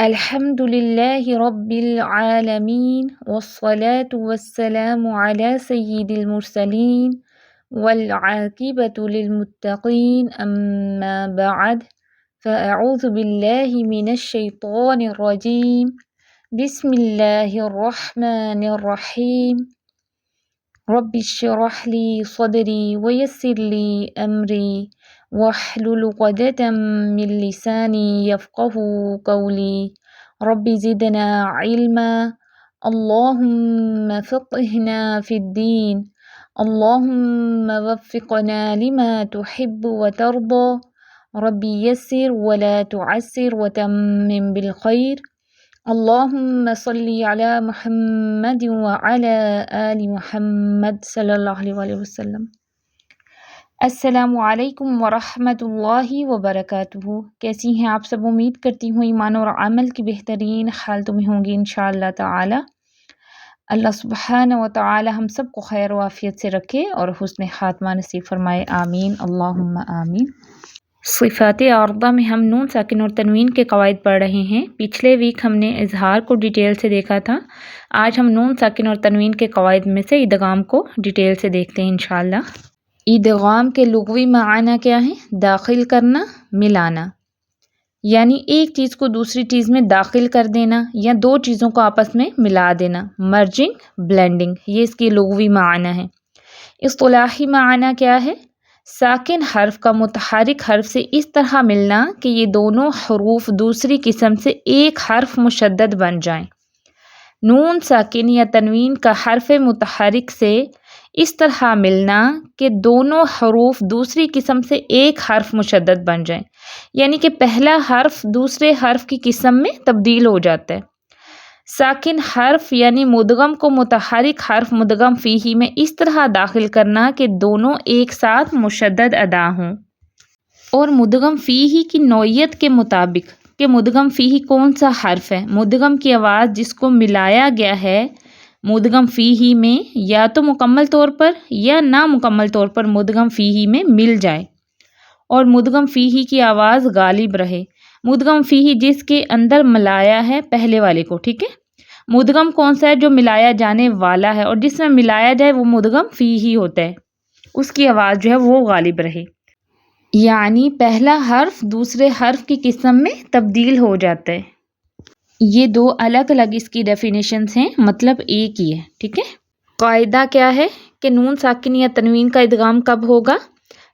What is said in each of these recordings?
الحمد لله رب العالمين والصلاة والسلام على سيد المرسلين والعاقبة للمتقين أما بعد فأعوذ بالله من الشيطان الرجيم بسم الله الرحمن الرحيم رب اشرح لي صدري ويسر لي أمري واحلل عقدة من لساني يفقه قولي رب زدنا علما اللهم فقهنا في الدين اللهم وفقنا لما تحب وترضى رب يسر ولا تعسر وتمم بالخير اللهم صل على محمد وعلى آل محمد صلی اللہ علیہ وسلم۔ السلام علیکم ورحمۃ اللہ وبرکاتہ۔ کیسی ہیں آپ سب؟ امید کرتی ہوں ایمان اور عمل کی بہترین حالتوں میں ہوں گی انشاءاللہ تعالی۔ اللہ سبحانہ و تعالی ہم سب کو خیر و عافیت سے رکھے اور حسن خاتمہ نصیب فرمائے، آمین اللہم آمین۔ صفات عارضہ میں ہم نون ساکن اور تنوین کے قواعد پڑھ رہے ہیں۔ پچھلے ویک ہم نے اظہار کو ڈیٹیل سے دیکھا تھا، آج ہم نون ساکن اور تنوین کے قواعد میں سے ادغام کو ڈیٹیل سے دیکھتے ہیں انشاءاللہ۔ ادغام کے لغوی معنی کیا ہیں؟ داخل کرنا، ملانا، یعنی ایک چیز کو دوسری چیز میں داخل کر دینا یا دو چیزوں کو آپس میں ملا دینا، مرجنگ، بلینڈنگ، یہ اس کی لغوی معنی ہے۔ اصطلاحی معنی کیا ہے؟ ساکن حرف کا متحرک حرف سے اس طرح ملنا کہ یہ دونوں حروف دوسری قسم سے ایک حرف مشدد بن جائیں۔ نون ساکن یا تنوین کا حرف متحرک سے اس طرح ملنا کہ دونوں حروف دوسری قسم سے ایک حرف مشدد بن جائیں، یعنی کہ پہلا حرف دوسرے حرف کی قسم میں تبدیل ہو جاتا ہے۔ ساکن حرف یعنی مدغم کو متحرک حرف مدغم فیہ میں اس طرح داخل کرنا کہ دونوں ایک ساتھ مشدد ادا ہوں۔ اور مدغم فیہ کی نوعیت کے مطابق کہ مدغم فیہ کون سا حرف ہے، مدغم کی آواز جس کو ملایا گیا ہے مدغم فیہ میں یا تو مکمل طور پر یا نامکمل طور پر مدغم فیہ میں مل جائے، اور مدغم فیہ کی آواز غالب رہے۔ مدغم فیہ جس کے اندر ملایا ہے پہلے والے کو، ٹھیک ہے؟ مدغم کون سا ہے؟ جو ملایا جانے والا ہے، اور جس میں ملایا جائے وہ مدغم فیہ ہوتا ہے، اس کی آواز جو ہے وہ غالب رہے، یعنی پہلا حرف دوسرے حرف کی قسم میں تبدیل ہو جاتا ہے۔ یہ دو الگ الگ اس کی ڈیفینیشنز ہیں، مطلب ایک ہی ہے، ٹھیک ہے؟ قاعدہ کیا ہے کہ نون ساکن یا تنوین کا ادغام کب ہوگا؟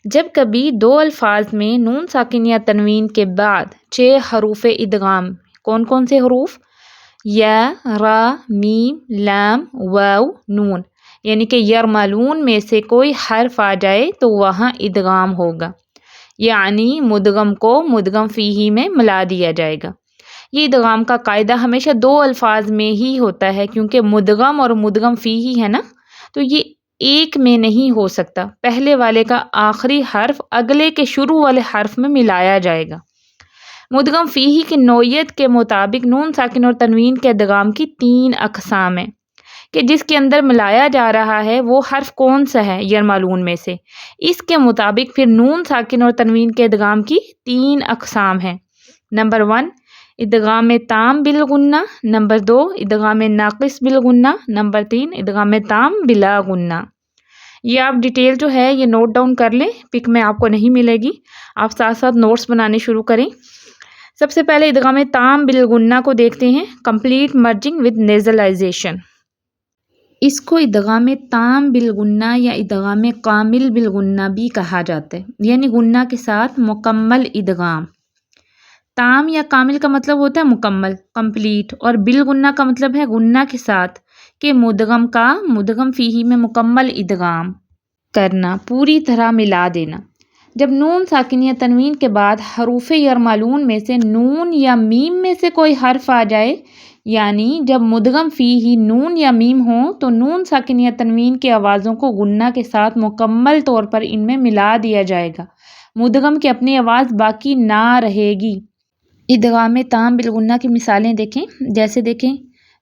جب کبھی دو الفاظ میں نون ساکن یا تنوین کے بعد 6 حروف ادغام، کون کون سے حروف؟ یا، را، میم، لام، واو، نون، یعنی کہ یرملون میں سے کوئی حرف آ جائے تو وہاں ادغام ہوگا، یعنی مدغم کو مدغم فیہ میں ملا دیا جائے گا۔ یہ ادغام کا قاعدہ ہمیشہ دو الفاظ میں ہی ہوتا ہے، کیونکہ مدغم اور مدغم فیہ ہے نا، تو یہ ایک میں نہیں ہو سکتا، پہلے والے کا آخری حرف اگلے کے شروع والے حرف میں ملایا جائے گا۔ مدغم فیہ کی نوعیت کے مطابق نون ساکن اور تنوین کے ادغام کی 3 اقسام ہیں کہ جس کے اندر ملایا جا رہا ہے وہ حرف کون سا ہے یرملون میں سے، اس کے مطابق پھر نون ساکن اور تنوین کے ادغام کی 3 اقسام ہیں۔ نمبر 1 ادغام تام بالغنہ، نمبر 2 ادغام ناقص بالغنہ، نمبر 3 ادغام تام بلا غنہ۔ یہ آپ ڈیٹیل جو ہے یہ نوٹ ڈاؤن کر لیں، پک میں آپ کو نہیں ملے گی، آپ ساتھ ساتھ نوٹس بنانے شروع کریں۔ سب سے پہلے ادغام تام بالغنہ کو دیکھتے ہیں، کمپلیٹ مرجنگ ود نیزلائزیشن۔ اس کو ادغام تام بالغنہ یا ادغام کامل بالغنہ بھی کہا جاتا ہے، یعنی غنہ کے ساتھ مکمل ادغام۔ تام یا کامل کا مطلب ہوتا ہے مکمل، کمپلیٹ، اور بالغنہ کا مطلب ہے غنہ کے ساتھ کہ مدغم کا مدغم فیہ میں مکمل ادغام کرنا، پوری طرح ملا دینا۔ جب نون ساکن یا تنوین کے بعد حروف یرملون میں سے نون یا میم میں سے کوئی حرف آ جائے، یعنی جب مدغم فیہ نون یا میم ہوں تو نون ساکن یا تنوین کی آوازوں کو غنہ کے ساتھ مکمل طور پر ان میں ملا دیا جائے گا، مدغم کی اپنی آواز باقی نہ رہے گی۔ ادغام تام بالغنہ کی مثالیں دیکھیں، جیسے دیکھیں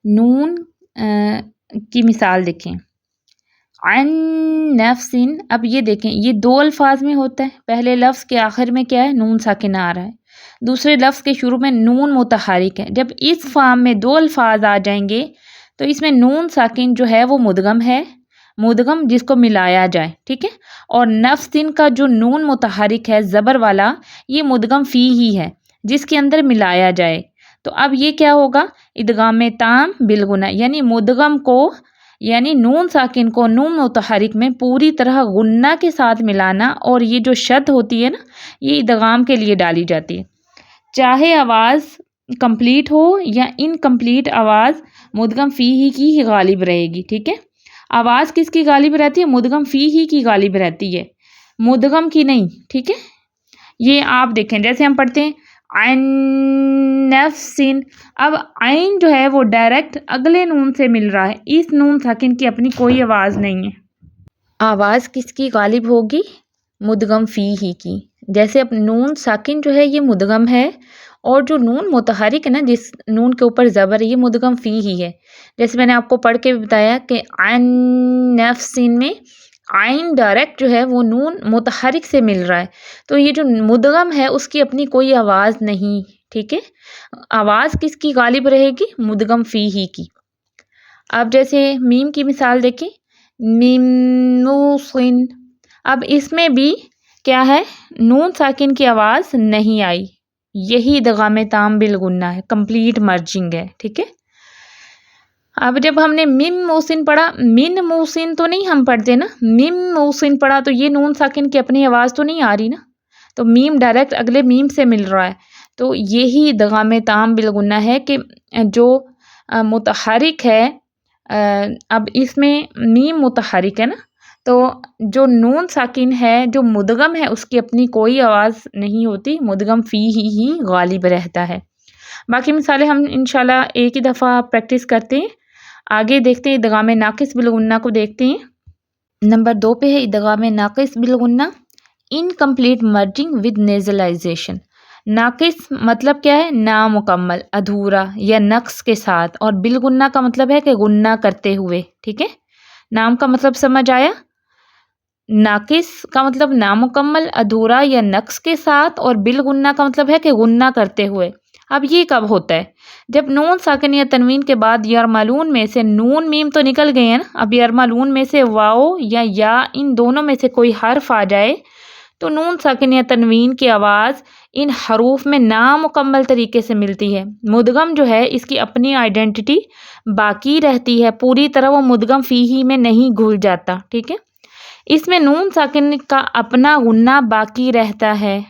نون کی مثال دیکھیں، عن نفس، اب یہ دیکھیں یہ 2 الفاظ میں ہوتا ہے، پہلے لفظ کے آخر میں کیا ہے؟ نون ساکن آ رہا ہے، دوسرے لفظ کے شروع میں نون متحرک ہے، جب اس فارم میں دو الفاظ آ جائیں گے تو اس میں نون ساکن جو ہے وہ مدغم ہے، مدغم جس کو ملایا جائے، ٹھیک ہے، اور نفسن کا جو نون متحرک ہے زبر والا، یہ مدغم فی ہی ہے جس کے اندر ملایا جائے۔ تو اب یہ کیا ہوگا؟ ادغام تام بالغنہ، یعنی مدغم کو، یعنی نون ساکن کو نون متحرک میں پوری طرح غنہ کے ساتھ ملانا، اور یہ جو شد ہوتی ہے نا، یہ ادغام کے لیے ڈالی جاتی ہے، چاہے آواز کمپلیٹ ہو یا انکمپلیٹ آواز مدغم فی ہی کی غالب رہے گی، ٹھیک ہے۔ آواز کس کی غالب رہتی ہے؟ مدغم فی ہی کی غالب رہتی ہے، مدغم کی نہیں، ٹھیک ہے۔ یہ آپ دیکھیں جیسے ہم پڑھتے ہیں عن نفسن، اب عین جو ہے وہ ڈائریکٹ اگلے نون سے مل رہا ہے، اس نون ساکن کی اپنی کوئی آواز نہیں ہے۔ آواز کس کی غالب ہوگی؟ مدغم فی ہی کی۔ جیسے اب نون ساکن جو ہے یہ مدغم ہے، اور جو نون متحرک ہے نا، جس نون کے اوپر زبر ہے، یہ مدغم فی ہی ہے۔ جیسے میں نے آپ کو پڑھ کے بتایا کہ عن نفسن میں عین ڈائریکٹ جو ہے وہ نون متحرک سے مل رہا ہے، تو یہ جو مدغم ہے اس کی اپنی کوئی آواز نہیں، ٹھیک ہے۔ آواز کس کی غالب رہے گی؟ مدغم فی ہی کی۔ اب جیسے میم کی مثال دیکھیں، میم نوسن، اب اس میں بھی کیا ہے؟ نون ساکن کی آواز نہیں آئی، یہی ادغام تام بالغنہ ہے، کمپلیٹ مرجنگ ہے، ٹھیک ہے۔ اب جب ہم نے مم موسن پڑھا، من موسن تو نہیں ہم پڑھتے نا، مم موسن پڑھا تو یہ نون ساکن کی اپنی آواز تو نہیں آ رہی نا، تو میم ڈائریکٹ اگلے میم سے مل رہا ہے، تو یہی ادغام تام بالغنہ ہے کہ جو متحرک ہے، اب اس میں میم متحرک ہے نا، تو جو نون ساکن ہے جو مدغم ہے اس کی اپنی کوئی آواز نہیں ہوتی، مدغم فی ہی غالب رہتا ہے۔ باقی مثالیں ہم انشاءاللہ ایک ہی دفعہ پریکٹس کرتے ہیں، آگے دیکھتے ہیں ادغام ناقص بالغنہ کو دیکھتے ہیں۔ نمبر 2 پہ ہے ادغام ناقص بالغنہ، انکمپلیٹ مرجنگ ود نیزلائزیشن۔ ناقص مطلب کیا ہے؟ نامکمل، ادھورا یا نقص کے ساتھ، اور بالغنہ کا مطلب ہے کہ غنہ کرتے ہوئے، ٹھیک ہے۔ نام کا مطلب سمجھ آیا؟ ناقص کا مطلب نامکمل، ادھورا یا نقص کے ساتھ، اور بالغنہ کا مطلب ہے کہ غنہ کرتے ہوئے۔ اب یہ کب ہوتا ہے؟ جب نون ساکن یا تنوین کے بعد یرملون میں سے نون میم تو نکل گئے ہیں نا، اب یرملون میں سے واو یا ان دونوں میں سے کوئی حرف آ جائے تو نون ساکن یا تنوین کی آواز ان حروف میں نامکمل طریقے سے ملتی ہے۔ مدغم جو ہے اس کی اپنی آئیڈینٹی باقی رہتی ہے، پوری طرح وہ مدغم فی ہی میں نہیں گھل جاتا، ٹھیک ہے۔ اس میں نون ساکن کا اپنا غنہ باقی رہتا ہے۔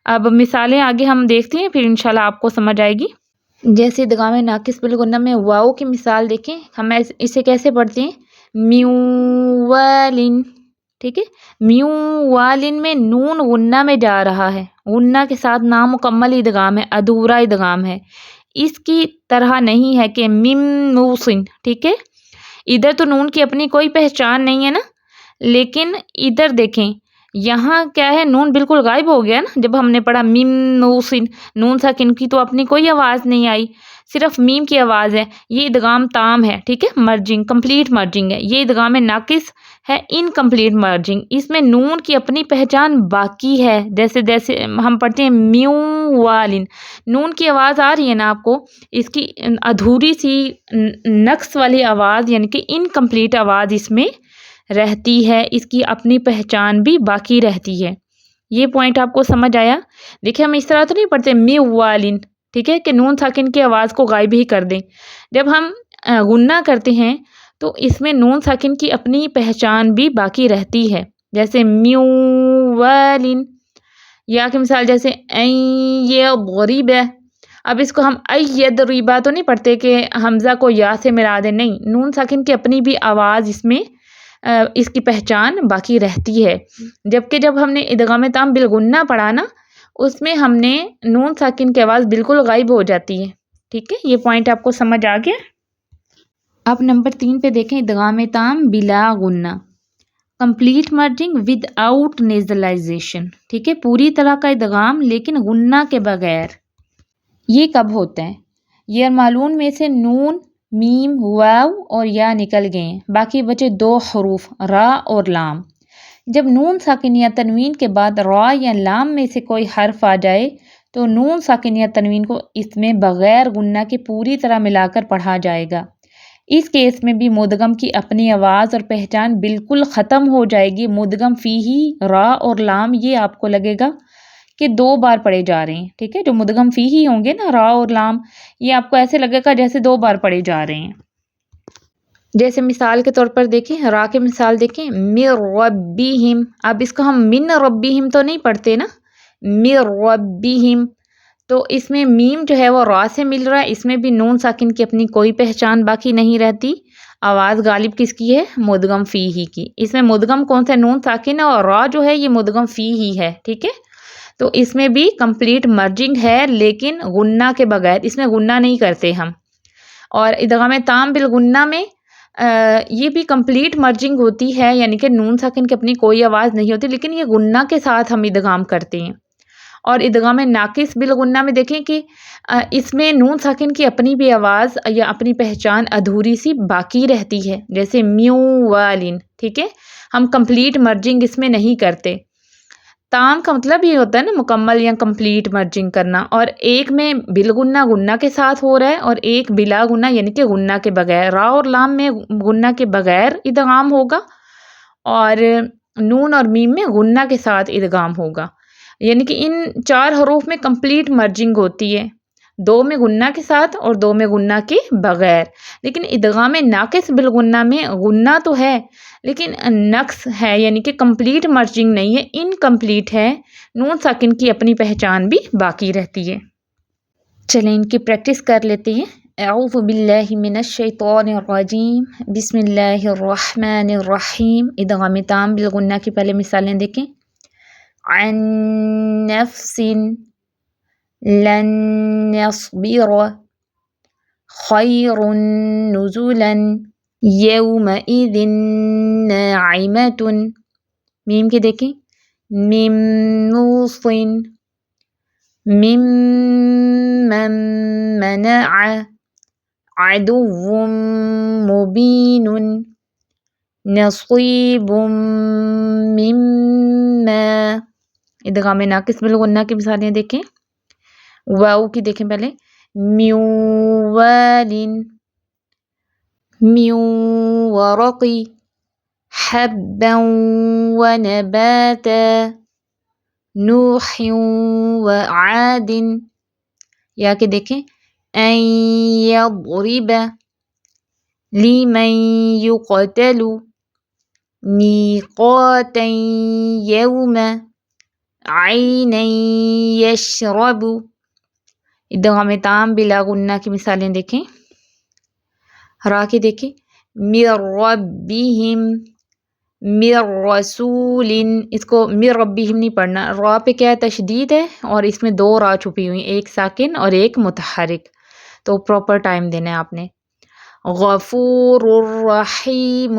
اب مثالیں آگے ہم دیکھتے ہیں، پھر انشاءاللہ آپ کو سمجھ آئے گی۔ جیسے ادغام ناقص بالغنہ میں واو کی مثال دیکھیں، ہم اسے کیسے پڑھتے ہیں؟ میوالن، ٹھیک ہے۔ میوالن میں نون غنہ میں جا رہا ہے، غنہ کے ساتھ نامکمل ادغام ہے، ادھورا ادغام ہے، اس کی طرح نہیں ہے کہ مم نوسن، ٹھیک ہے۔ ادھر تو نون کی اپنی کوئی پہچان نہیں ہے نا، لیکن ادھر دیکھیں یہاں کیا ہے؟ نون بالکل غائب ہو گیا نا، جب ہم نے پڑھا میم نوسن، نون ساکن کی تو اپنی کوئی آواز نہیں آئی، صرف میم کی آواز ہے، یہ ادغام تام ہے، ٹھیک ہے، مرجنگ، کمپلیٹ مرجنگ ہے۔ یہ ادغام ناقص ہے، انکمپلیٹ مرجنگ، اس میں نون کی اپنی پہچان باقی ہے، جیسے ہم پڑھتے ہیں میو والن، نون کی آواز آ رہی ہے نا آپ کو، اس کی ادھوری سی نقص والی آواز یعنی کہ انکمپلیٹ آواز اس میں رہتی ہے، اس کی اپنی پہچان بھی باقی رہتی ہے۔ یہ پوائنٹ آپ کو سمجھ آیا؟ دیکھیں ہم اس طرح تو نہیں پڑھتے میو والن، ٹھیک ہے، کہ نون ساکن کی آواز کو غائب ہی کر دیں۔ جب ہم غنہ کرتے ہیں تو اس میں نون ساکن کی اپنی پہچان بھی باقی رہتی ہے، جیسے میو والن، یا کہ مثال جیسے یضرب، اب اس کو ہم یضرب تو نہیں پڑھتے کہ حمزہ کو یا سے ملا دیں، نہیں، نون ساکن کی اپنی بھی آواز اس میں اس کی پہچان باقی رہتی ہے۔ جبکہ جب ہم نے ادغام تام بالغنہ پڑھا نا، اس میں ہم نے نون ساکن کی آواز بالکل غائب ہو جاتی ہے، ٹھیک ہے۔ یہ پوائنٹ آپ کو سمجھ آ گیا؟ اب نمبر 3 پہ دیکھیں ادغام تام بلا غنہ، کمپلیٹ مرجنگ ود آؤٹ نیزلائزیشن، ٹھیک ہے، پوری طرح کا ادغام لیکن غنہ کے بغیر۔ یہ کب ہوتا ہے؟ یرملون میں سے نون، میم، واو اور یا نکل گئے ہیں، باقی بچے 2 حروف را اور لام۔ جب نون ساکن یا تنوین کے بعد را یا لام میں سے کوئی حرف آ جائے تو نون ساکن یا تنوین کو اس میں بغیر غنہ کے پوری طرح ملا کر پڑھا جائے گا۔ اس کیس میں بھی مدغم کی اپنی آواز اور پہچان بالکل ختم ہو جائے گی۔ مدغم فیہی را اور لام یہ آپ کو لگے گا کہ 2 بار پڑھے جا رہے ہیں، ٹھیک ہے۔ جو مدغم فیہی ہوں گے نا را اور لام، یہ آپ کو ایسے لگے گا جیسے 2 بار پڑھے جا رہے ہیں۔ جیسے مثال کے طور پر دیکھیں، را کے مثال دیکھیں، من ربہم، اب اس کو ہم من ربہم تو نہیں پڑھتے نا، من ربہم، تو اس میں میم جو ہے وہ را سے مل رہا ہے، اس میں بھی نون ساکن کی اپنی کوئی پہچان باقی نہیں رہتی، آواز غالب کس کی ہے؟ مدغم فی ہی کی۔ اس میں مدغم کون سا نون ساکن ہے اور را جو ہے یہ مدغم فی ہی ہے، ٹھیک ہے۔ تو اس میں بھی کمپلیٹ مرجنگ ہے لیکن غنہ کے بغیر، اس میں غنہ نہیں کرتے ہم۔ اور ادغام تام بالغنہ میں یہ بھی کمپلیٹ مرجنگ ہوتی ہے، یعنی کہ نون ساکن کی اپنی کوئی آواز نہیں ہوتی، لیکن یہ غنہ کے ساتھ ہم ادغام کرتے ہیں۔ اور ادغام ناقص بالغنہ میں دیکھیں کہ اس میں نون ساکن کی اپنی بھی آواز یا اپنی پہچان ادھوری سی باقی رہتی ہے، جیسے میو والن، ٹھیک ہے، ہم کمپلیٹ مرجنگ اس میں نہیں کرتے۔ تام کا مطلب یہ ہوتا ہے نا مکمل یا کمپلیٹ مرجنگ کرنا، اور ایک میں بالغنہ غنہ کے ساتھ ہو رہا ہے اور ایک بلا غنہ یعنی کہ غنہ کے بغیر۔ را اور لام میں غنہ کے بغیر ادغام ہوگا اور نون اور میم میں غنہ کے ساتھ ادغام ہوگا، یعنی کہ ان 4 حروف میں کمپلیٹ مرجنگ ہوتی ہے، 2 میں غنہ کے ساتھ اور 2 میں غنہ کے بغیر۔ لیکن ادغام ناقص بالغنہ میں غنہ تو ہے لیکن نقص ہے، یعنی کہ کمپلیٹ مرجنگ نہیں ہے، انکمپلیٹ ہے، نون ساکن کی اپنی پہچان بھی باقی رہتی ہے۔ چلیں ان کی پریکٹس کر لیتے ہیں۔ اعوذ باللہ من الشیطان الرجیم، بسم اللہ الرحمن الرحیم۔ ادغام تام بالغنہ کی پہلے مثالیں دیکھیں، عن نفس لن يصبر خير نزلا يومئذ ناعمة، میم کے دیکھیں، من موص ممن منع عدو مبین نصیب مما۔ ادغام ناقص بالغنہ کی مثالیں دیکھیں، واو کی دیکھیں پہلے، میوال میورق حبا ونباتا نوح وعاد۔ یا کہ دیکھیں، ان یضرب لمن یقتل میقاتا یوم عینا یشرب۔ ادغام تام بلا غنہ کی مثالیں دیکھیں، را کے دیکھیں، من ربہم من رسول، اس کو من ربہم نہیں پڑھنا، را پہ کیا ہے تشدید ہے اور اس میں 2 را چھپی ہوئی ہیں، ایک ساکن اور ایک متحرک، تو پراپر ٹائم دینا ہے آپ نے۔ غفور الرحیم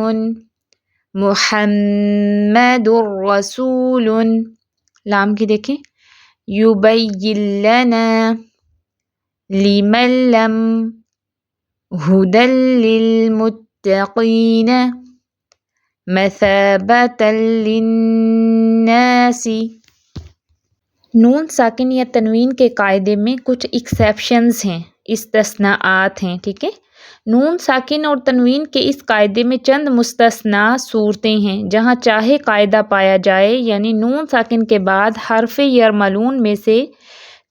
محمد الرسول، لام کی دیکھیں، یبین لنا لمن لم ہدی للمتقین مثابۃ للناس۔ نون ساکن یا تنوین کے قاعدے میں کچھ ایکسیپشنز ہیں، استثناءات ہیں، ٹھیک ہے۔ نون ساکن اور تنوین کے اس قاعدے میں چند مستثنیٰ صورتیں ہیں جہاں چاہے قاعدہ پایا جائے، یعنی نون ساکن کے بعد حرف یرملون میں سے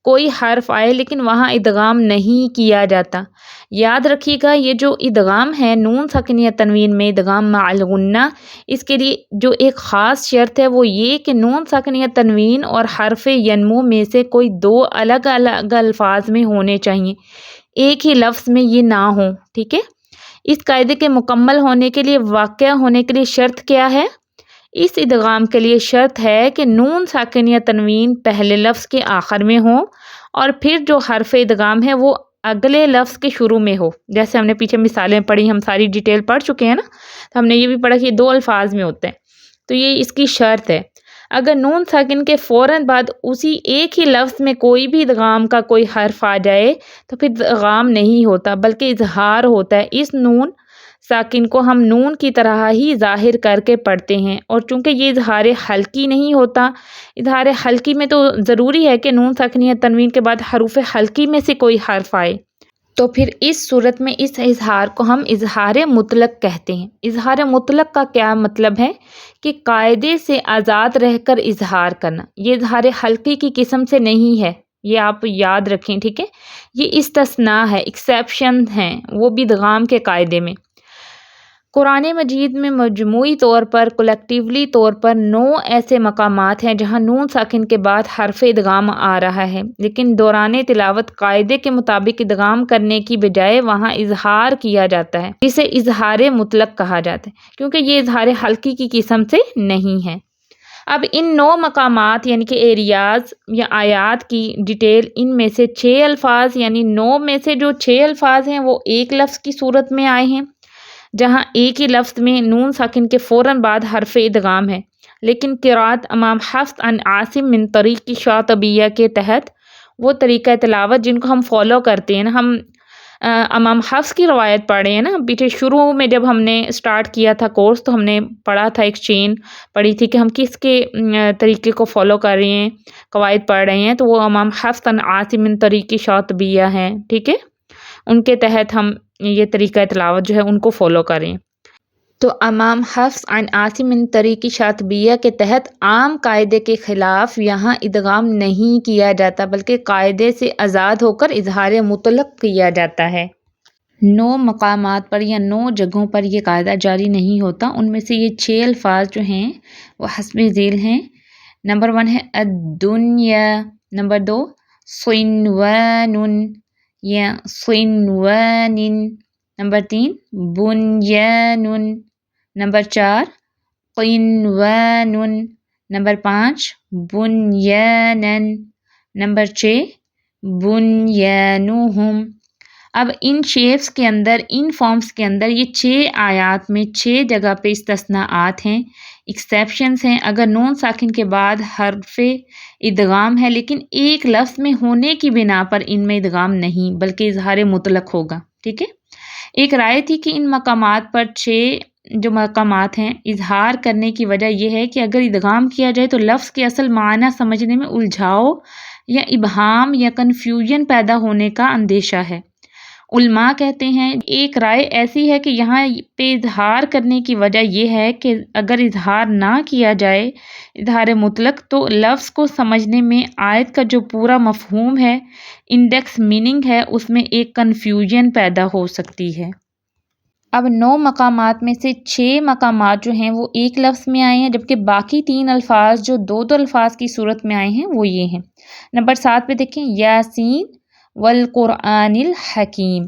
کوئی حرف آئے لیکن وہاں ادغام نہیں کیا جاتا۔ یاد رکھیے گا یہ جو ادغام ہے نون ساکن یا تنوین میں ادغام مع الغنہ، اس کے لیے جو ایک خاص شرط ہے وہ یہ کہ نون ساکن یا تنوین اور حرف ینمو میں سے کوئی 2 الگ الگ الفاظ میں ہونے چاہیے، ایک ہی لفظ میں یہ نہ ہو، ٹھیک ہے۔ اس قاعدے کے مکمل ہونے کے لیے، واقع ہونے کے لیے شرط کیا ہے؟ اس ادغام کے لیے شرط ہے کہ نون ساکن یا تنوین پہلے لفظ کے آخر میں ہو اور پھر جو حرف ادغام ہے وہ اگلے لفظ کے شروع میں ہو۔ جیسے ہم نے پیچھے مثالیں پڑھی، ہم ساری ڈیٹیل پڑھ چکے ہیں نا، تو ہم نے یہ بھی پڑھا کہ یہ 2 الفاظ میں ہوتے ہیں، تو یہ اس کی شرط ہے۔ اگر نون ساکن کے فوراً بعد اسی ایک ہی لفظ میں کوئی بھی ادغام کا کوئی حرف آ جائے تو پھر ادغام نہیں ہوتا بلکہ اظہار ہوتا ہے۔ اس نون ساکن کو ہم نون کی طرح ہی ظاہر کر کے پڑھتے ہیں، اور چونکہ یہ اظہار حلقی نہیں ہوتا، اظہار حلقی میں تو ضروری ہے کہ نون ساکن یا تنوین کے بعد حروف حلقی میں سے کوئی حرف آئے، تو پھر اس صورت میں اس اظہار کو ہم اظہار مطلق کہتے ہیں۔ اظہار مطلق کا کیا مطلب ہے کہ قاعدے سے آزاد رہ کر اظہار کرنا، یہ اظہار حلقی کی قسم سے نہیں ہے، یہ آپ یاد رکھیں، ٹھیک ہے؟ یہ استثناء ہے، ایکسیپشن ہیں، وہ بھی ادغام کے قاعدے میں۔ قرآن مجید میں مجموعی طور پر کلیکٹیولی طور پر 9 ایسے مقامات ہیں جہاں نون ساکن کے بعد حرف ادغام آ رہا ہے، لیکن دوران تلاوت قاعدے کے مطابق ادغام کرنے کی بجائے وہاں اظہار کیا جاتا ہے، جسے اظہار مطلق کہا جاتا ہے، کیونکہ یہ اظہار حلقی کی قسم سے نہیں ہے۔ اب ان 9 مقامات یعنی کہ ایریاز یا آیات کی ڈیٹیل، ان میں سے 6 الفاظ یعنی 9 میں سے جو 6 الفاظ ہیں وہ ایک لفظ کی صورت میں آئے ہیں، جہاں ایک ہی لفظ میں نون ساکن کے فوراً بعد حرف ادغام ہے، لیکن قرات امام حفص عن عاصم من طریق شاطبیہ کے تحت وہ طریقہ تلاوت جن کو ہم فالو کرتے ہیں نا، ہم امام حفص کی روایت پڑھ رہے ہیں نا، پیچھے شروع میں جب ہم نے سٹارٹ کیا تھا کورس تو ہم نے پڑھا تھا، ایک چین پڑھی تھی کہ ہم کس کے طریقے کو فالو کر رہے ہیں، قواعد پڑھ رہے ہیں، تو وہ امام حفص عن عاصم من طریق شاطبیہ ہیں، ٹھیک ہے؟ ان کے تحت ہم یہ طریقہ تلاوت جو ہے ان کو فالو کریں۔ تو امام حفص عن عاصم من طریق شاطبیہ کے تحت عام قاعدے کے خلاف یہاں ادغام نہیں کیا جاتا، بلکہ قاعدے سے آزاد ہو کر اظہار مطلق کیا جاتا ہے۔ 9 مقامات پر یا 9 جگہوں پر یہ قاعدہ جاری نہیں ہوتا، ان میں سے یہ 6 الفاظ جو ہیں وہ حسب ذیل ہیں۔ نمبر 1 ہے الدنیا، نمبر 2 صنوان یا صنوان، نمبر 3 بنیان، نمبر 4 قنوان، نمبر 5 بنیانا، نمبر 6 بنیانہم۔ اب ان شیپس کے اندر، ان فارمز کے اندر یہ 6 آیات میں 6 جگہ پہ استثناءات ہیں، ایکسیپشنز ہیں۔ اگر نون ساکن کے بعد حرف ادغام ہے لیکن ایک لفظ میں ہونے کی بنا پر ان میں ادغام نہیں بلکہ اظہار مطلق ہوگا، ٹھیک ہے؟ ایک رائے تھی کہ ان مقامات پر 6 جو مقامات ہیں، اظہار کرنے کی وجہ یہ ہے کہ اگر ادغام کیا جائے تو لفظ کے اصل معنی سمجھنے میں الجھاؤ یا ابہام یا کنفیوژن پیدا ہونے کا اندیشہ ہے۔ علماء کہتے ہیں ایک رائے ایسی ہے کہ یہاں پہ اظہار کرنے کی وجہ یہ ہے کہ اگر اظہار نہ کیا جائے اظہار مطلق تو لفظ کو سمجھنے میں آیت کا جو پورا مفہوم ہے، انڈیکس میننگ ہے، اس میں ایک کنفیوژن پیدا ہو سکتی ہے۔ اب 9 مقامات میں سے 6 مقامات جو ہیں وہ ایک لفظ میں آئے ہیں، جبکہ باقی 3 الفاظ جو 2 الفاظ کی صورت میں آئے ہیں وہ یہ ہیں۔ نمبر 7 پہ دیکھیں یاسین والقرآن الحکیم۔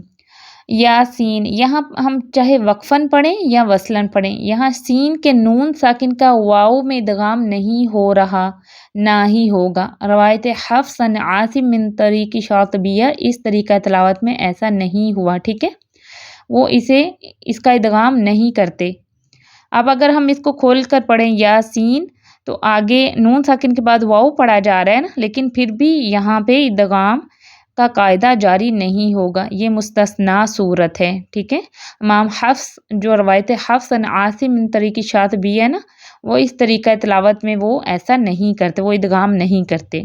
یاسین یہاں ہم چاہے وقفاً پڑھیں یا وصلاً پڑھیں، یہاں سین کے نون ساکن کا واو میں ادغام نہیں ہو رہا، نہ ہی ہوگا۔ روایت حفص عن عاصم من طریق شاطبیہ اس طریقہ تلاوت میں ایسا نہیں ہوا، ٹھیک ہے؟ وہ اس کا ادغام نہیں کرتے۔ اب اگر ہم اس کو کھول کر پڑھیں یاسین تو آگے نون ساکن کے بعد واو پڑھا جا رہا ہے نا، لیکن پھر بھی یہاں پہ ادغام کا قاعدہ جاری نہیں ہوگا، یہ مستثنیٰ صورت ہے، ٹھیک ہے؟ امام حفص جو روایت حفص عن عاصم من طریق شاطبیہ ہے نا، وہ اس طریقہ تلاوت میں وہ ایسا نہیں کرتے، وہ ادغام نہیں کرتے۔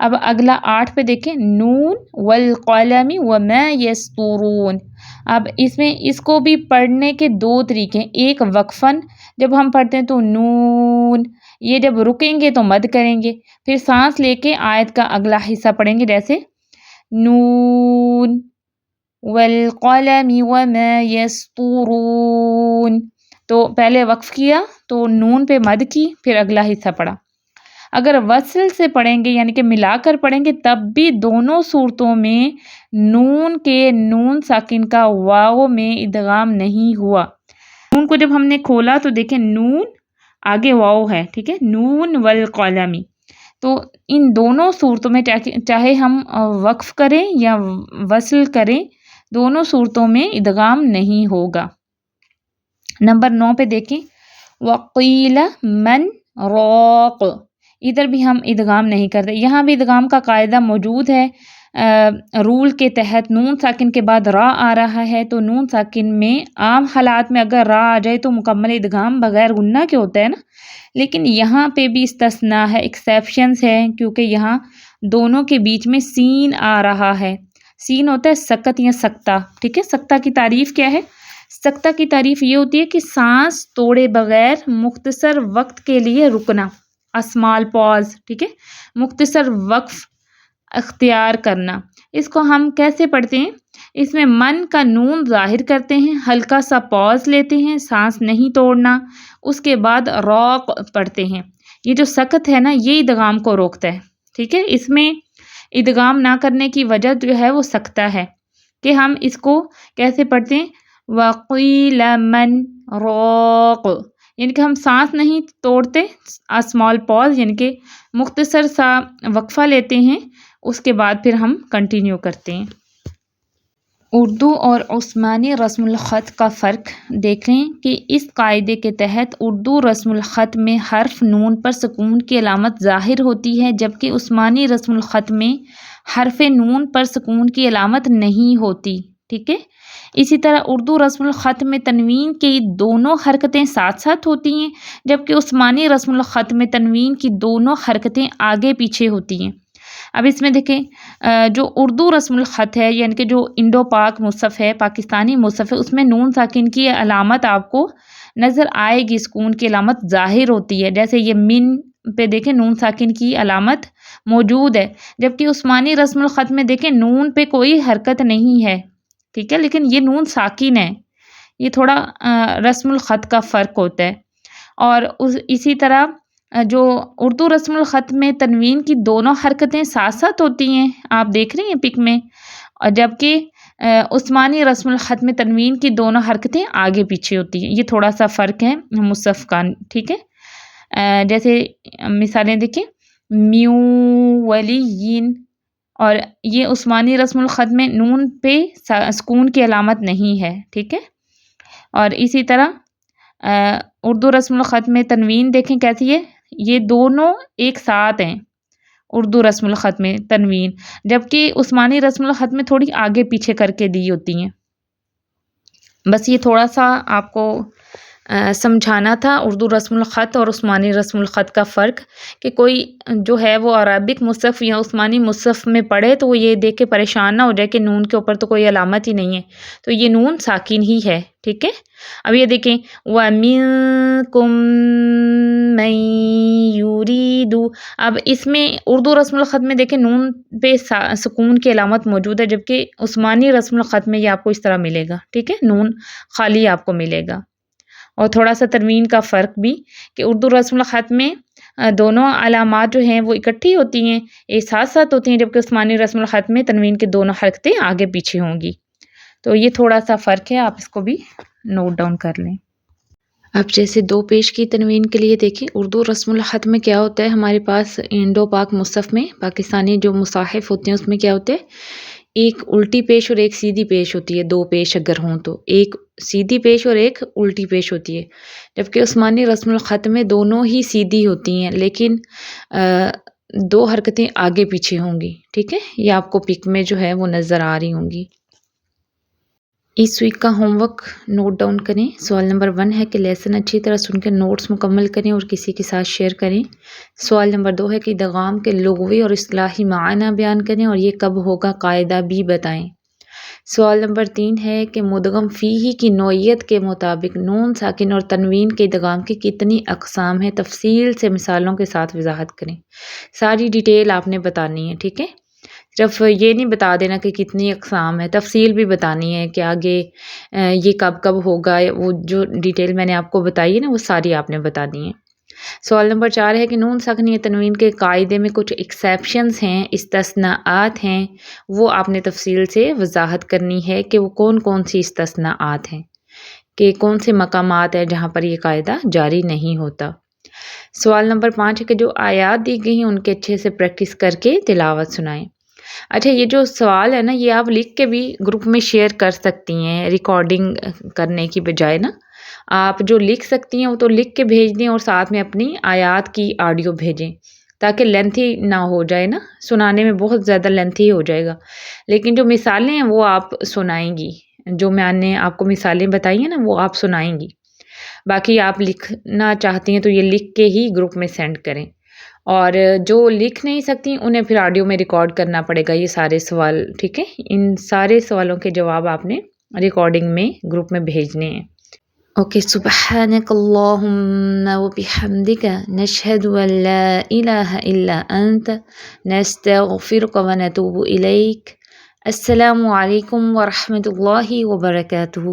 اب اگلا 8 پہ دیکھیں نون والقلم وما یسطرون۔ اب اس کو بھی پڑھنے کے 2 طریقے ہیں، ایک وقفاً جب ہم پڑھتے ہیں تو نون، یہ جب رکیں گے تو مد کریں گے، پھر سانس لے کے آیت کا اگلا حصہ پڑھیں گے، جیسے نون والقلم وما یسطرون، تو پہلے وقف کیا تو نون پہ مد کی، پھر اگلا حصہ پڑھا۔ اگر وصل سے پڑھیں گے یعنی کہ ملا کر پڑھیں گے تب بھی دونوں صورتوں میں نون کے نون ساکن کا واو میں ادغام نہیں ہوا۔ نون کو جب ہم نے کھولا تو دیکھیں نون آگے واو ہے، ٹھیک ہے؟ نون والقلم، تو ان دونوں صورتوں میں چاہے ہم وقف کریں یا وصل کریں، دونوں صورتوں میں ادغام نہیں ہوگا۔ نمبر 9 پہ دیکھیں وقیل من راق، ادھر بھی ہم ادغام نہیں کرتے، یہاں بھی ادغام کا قاعدہ موجود ہے، رول کے تحت نون ساکن کے بعد را آ رہا ہے تو نون ساکن میں عام حالات میں اگر را آ جائے تو مکمل ادغام بغیر غنہ کے ہوتا ہے نا، لیکن یہاں پہ بھی استثناء ہے، ایکسیپشنز ہے، کیونکہ یہاں دونوں کے بیچ میں سین آ رہا ہے۔ سین ہوتا ہے سکت یا سکتہ، ٹھیک ہے۔ سکتہ کی تعریف کیا ہے؟ سکتہ کی تعریف یہ ہوتی ہے کہ سانس توڑے بغیر مختصر وقت کے لیے رکنا، اسمال پاز، ٹھیک ہے، مختصر وقف اختیار کرنا۔ اس کو ہم کیسے پڑھتے ہیں؟ اس میں من کا نون ظاہر کرتے ہیں، ہلکا سا پاز لیتے ہیں، سانس نہیں توڑنا، اس کے بعد روق پڑھتے ہیں۔ یہ جو سکت ہے نا، یہ ادغام کو روکتا ہے، ٹھیک ہے۔ اس میں ادغام نہ کرنے کی وجہ جو ہے وہ سکتہ ہے، کہ ہم اس کو کیسے پڑھتے ہیں؟ وَقِيلَ مَنْ رَاقٍ، یعنی کہ ہم سانس نہیں توڑتے، اسمال پاز یعنی کہ مختصر سا وقفہ لیتے ہیں، اس کے بعد پھر ہم کنٹینیو کرتے ہیں۔ اردو اور عثمانی رسم الخط کا فرق دیکھیں کہ اس قاعدے کے تحت اردو رسم الخط میں حرف نون پر سکون کی علامت ظاہر ہوتی ہے، جبکہ عثمانی رسم الخط میں حرف نون پر سکون کی علامت نہیں ہوتی، ٹھیک ہے۔ اسی طرح اردو رسم الخط میں تنوین کی دونوں حرکتیں ساتھ ساتھ ہوتی ہیں، جبکہ عثمانی رسم الخط میں تنوین کی دونوں حرکتیں آگے پیچھے ہوتی ہیں۔ اب اس میں دیکھیں جو اردو رسم الخط ہے، یعنی کہ جو انڈو پاک مصحف ہے، پاکستانی مصحف ہے، اس میں نون ساکن کی علامت آپ کو نظر آئے گی، سکون کی علامت ظاہر ہوتی ہے۔ جیسے یہ من پہ دیکھیں نون ساکن کی علامت موجود ہے، جبکہ عثمانی رسم الخط میں دیکھیں نون پہ کوئی حرکت نہیں ہے، ٹھیک ہے، لیکن یہ نون ساکن ہے۔ یہ تھوڑا رسم الخط کا فرق ہوتا ہے۔ اور اسی طرح جو اردو رسم الخط میں تنوین کی دونوں حرکتیں ساتھ ساتھ ہوتی ہیں، آپ دیکھ رہے ہیں پک میں، اور جبکہ عثمانی رسم الخط میں تنوین کی دونوں حرکتیں آگے پیچھے ہوتی ہیں۔ یہ تھوڑا سا فرق ہے مصحف کا، ٹھیک ہے۔ جیسے مثالیں دیکھیں، میو ولین، اور یہ عثمانی رسم الخط میں نون پہ سکون کی علامت نہیں ہے، ٹھیک ہے۔ اور اسی طرح اردو رسم الخط میں تنوین دیکھیں کیسی ہے، یہ دونوں ایک ساتھ ہیں اردو رسم الخط میں تنوین، جبکہ عثمانی رسم الخط میں تھوڑی آگے پیچھے کر کے دی ہوتی ہیں۔ بس یہ تھوڑا سا آپ کو سمجھانا تھا اردو رسم الخط اور عثمانی رسم الخط کا فرق، کہ کوئی جو ہے وہ عربک مصحف یا عثمانی مصحف میں پڑھے تو وہ یہ دیکھ کے پریشان نہ ہو جائے کہ نون کے اوپر تو کوئی علامت ہی نہیں ہے، تو یہ نون ساکن ہی ہے، ٹھیک ہے۔ اب یہ دیکھیں وَمِنْكُمْ مَنْ يُرِيدُ، اب اس میں اردو رسم الخط میں دیکھیں نون پہ سکون کی علامت موجود ہے، جبکہ عثمانی رسم الخط میں یہ آپ کو اس طرح ملے گا، ٹھیک ہے، نون خالی آپ کو ملے گا۔ اور تھوڑا سا تنوین کا فرق بھی، کہ اردو رسم الخط میں دونوں علامات جو ہیں وہ اکٹھی ہوتی ہیں، ایک ساتھ ساتھ ہوتی ہیں، جبکہ عثمانی رسم الخط میں تنوین کی دونوں حرکتیں آگے پیچھے ہوں گی۔ تو یہ تھوڑا سا فرق ہے، آپ اس کو بھی نوٹ ڈاؤن کر لیں۔ اب جیسے دو پیش کی تنوین کے لیے دیکھیں، اردو رسم الخط میں کیا ہوتا ہے، ہمارے پاس انڈو پاک مصحف میں پاکستانی جو مصاحف ہوتے ہیں اس میں کیا ہوتے ہیں، ایک الٹی پیش اور ایک سیدھی پیش ہوتی ہے، دو پیش اگر ہوں تو ایک سیدھی پیش اور ایک الٹی پیش ہوتی ہے، جبکہ عثمانی رسم الخط میں دونوں ہی سیدھی ہوتی ہیں، لیکن دو حرکتیں آگے پیچھے ہوں گی، ٹھیک ہے۔ یہ آپ کو پک میں جو ہے وہ نظر آ رہی ہوں گی۔ اس ویک کا ہوم ورک نوٹ ڈاؤن کریں۔ سوال نمبر 1 ہے کہ لیسن اچھی طرح سن کے نوٹس مکمل کریں اور کسی کے ساتھ شیئر کریں۔ سوال نمبر 2 ہے کہ ادغام کے لغوی اور اصطلاحی معنی بیان کریں اور یہ کب ہوگا قاعدہ بھی بتائیں۔ سوال نمبر 3 ہے کہ مدغم فیہ کی نوعیت کے مطابق نون ساکن اور تنوین کے ادغام کی کتنی اقسام ہیں، تفصیل سے مثالوں کے ساتھ وضاحت کریں۔ ساری ڈیٹیل آپ نے بتانی ہے، ٹھیک ہے، صرف یہ نہیں بتا دینا کہ کتنی اقسام ہے، تفصیل بھی بتانی ہے کہ آگے یہ کب کب ہوگا، وہ جو ڈیٹیل میں نے آپ کو بتائی ہے نا وہ ساری آپ نے بتانی ہے۔ سوال نمبر 4 ہے کہ نون ساکن یا تنوین کے قاعدے میں کچھ ایکسیپشنز ہیں، استثناءات ہیں، وہ آپ نے تفصیل سے وضاحت کرنی ہے کہ وہ کون کون سی استثناءات ہیں، کہ کون سے مقامات ہیں جہاں پر یہ قاعدہ جاری نہیں ہوتا۔ سوال نمبر 5 ہے کہ جو آیات دی گئی ہیں ان کے اچھے سے پریکٹس کر کے تلاوت سنائیں۔ اچھا، یہ جو سوال ہے نا یہ آپ لکھ کے بھی گروپ میں شیئر کر سکتی ہیں، ریکارڈنگ کرنے کی بجائے نا آپ جو لکھ سکتی ہیں وہ تو لکھ کے بھیج دیں اور ساتھ میں اپنی آیات کی آڈیو بھیجیں، تاکہ لینتھی نہ ہو جائے نا، سنانے میں بہت زیادہ لینتھی ہو جائے گا، لیکن جو مثالیں ہیں وہ آپ سنائیں گی، جو میں نے آپ کو مثالیں بتائی ہیں نا وہ آپ سنائیں گی، باقی آپ لکھنا چاہتی ہیں تو یہ لکھ کے ہی گروپ میں سینڈ کریں، اور جو لکھ نہیں سکتی انہیں پھر آڈیو میں ریکارڈ کرنا پڑے گا یہ سارے سوال، ٹھیک ہے، ان سارے سوالوں کے جواب آپ نے ریکارڈنگ میں گروپ میں بھیجنے ہیں۔ اوکے، سبحانک اللہم وبحمدک نشہد ان لا الہ الا انت نستغفرک ونتوب الیک۔ السلام علیکم ورحمۃ اللہ وبرکاتہ۔